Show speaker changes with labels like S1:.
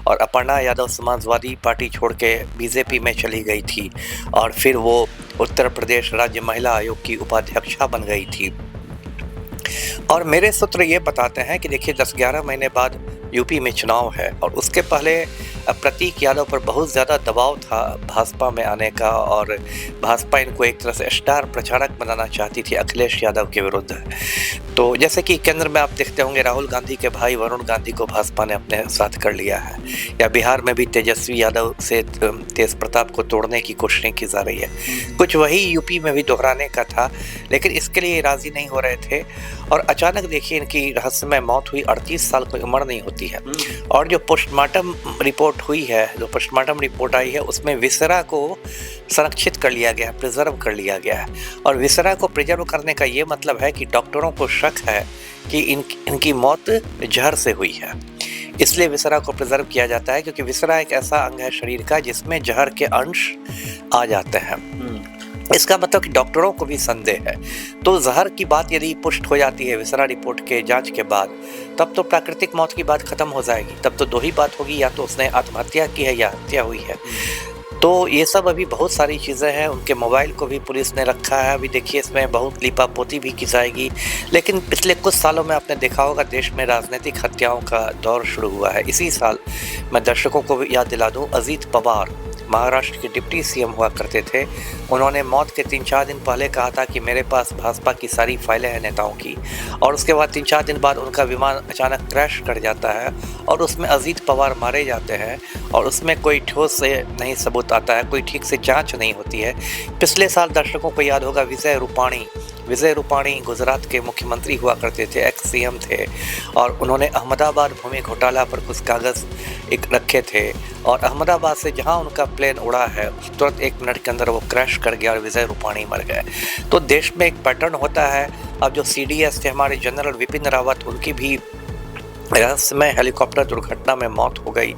S1: और अपर्णा यादव समाजवादी पार्टी छोड़ के बीजेपी में चली गई थी और फिर वो उत्तर प्रदेश राज्य महिला आयोग की उपाध्यक्षा बन गई थी। और मेरे सूत्र ये बताते हैं कि देखिए 10-11 महीने बाद यूपी में चुनाव है और उसके पहले प्रतीक यादव पर बहुत ज़्यादा दबाव था भाजपा में आने का, और भाजपा इनको एक तरह से स्टार प्रचारक बनाना चाहती थी अखिलेश यादव के विरुद्ध। तो जैसे कि केंद्र में आप देखते होंगे राहुल गांधी के भाई वरुण गांधी को भाजपा ने अपने साथ कर लिया है, या बिहार में भी तेजस्वी यादव से तेज प्रताप को तोड़ने की कोशिशें की जा रही है। कुछ वही यूपी में भी दोहराने का था, लेकिन इसके लिए राजी नहीं हो रहे थे। और अचानक देखिए इनकी रहस्यमय मौत हुई, 38 साल कोई उम्र नहीं होती है। और जो पोस्टमार्टम रिपोर्ट हुई है, जो पोस्टमार्टम रिपोर्ट आई है, उसमें विसरा को संरक्षित कर लिया गया है, प्रिजर्व कर लिया गया है। और विसरा को प्रिजर्व करने का ये मतलब है कि डॉक्टरों को शक है कि इनकी मौत जहर से हुई है, इसलिए विसरा को प्रिजर्व किया जाता है, क्योंकि विसरा एक ऐसा अंग है शरीर का जिसमें जहर के अंश आ जाते हैं। इसका मतलब कि डॉक्टरों को भी संदेह है। तो जहर की बात यदि पुष्ट हो जाती है विसरा रिपोर्ट के जांच के बाद, तब तो प्राकृतिक मौत की बात खत्म हो जाएगी। तब तो दो ही बात होगी, या तो उसने आत्महत्या की है या हत्या हुई है। तो ये सब अभी बहुत सारी चीज़ें हैं। उनके मोबाइल को भी पुलिस ने रखा है। अभी देखिए इसमें बहुत लिपापोती भी की जाएगी। लेकिन पिछले कुछ सालों में आपने देखा होगा देश में राजनीतिक हत्याओं का दौर शुरू हुआ है। इसी साल मैं दर्शकों को याद दिला दूं, अजीत पवार महाराष्ट्र के डिप्टी सीएम हुआ करते थे। उन्होंने मौत के 3-4 दिन पहले कहा था कि मेरे पास भाजपा की सारी फाइलें हैं नेताओं की, और उसके बाद 3-4 दिन बाद उनका विमान अचानक क्रैश कर जाता है और उसमें अजीत पवार मारे जाते हैं, और उसमें कोई ठोस से नहीं सबूत आता है, कोई ठीक से जांच नहीं होती है। पिछले साल दर्शकों को याद होगा विजय रूपाणी गुजरात के मुख्यमंत्री हुआ करते थे, एक्स सीएम थे, और उन्होंने अहमदाबाद भूमि घोटाला पर कुछ कागज़ रखे थे, और अहमदाबाद से जहां उनका प्लेन उड़ा है तुरंत 1 मिनट के अंदर वो क्रैश कर गया और विजय रूपाणी मर गए। तो देश में एक पैटर्न होता है। अब जो CDS थे हमारे जनरल विपिन रावत, उनकी भी रहस्यमय हेलीकॉप्टर दुर्घटना में मौत हो गई।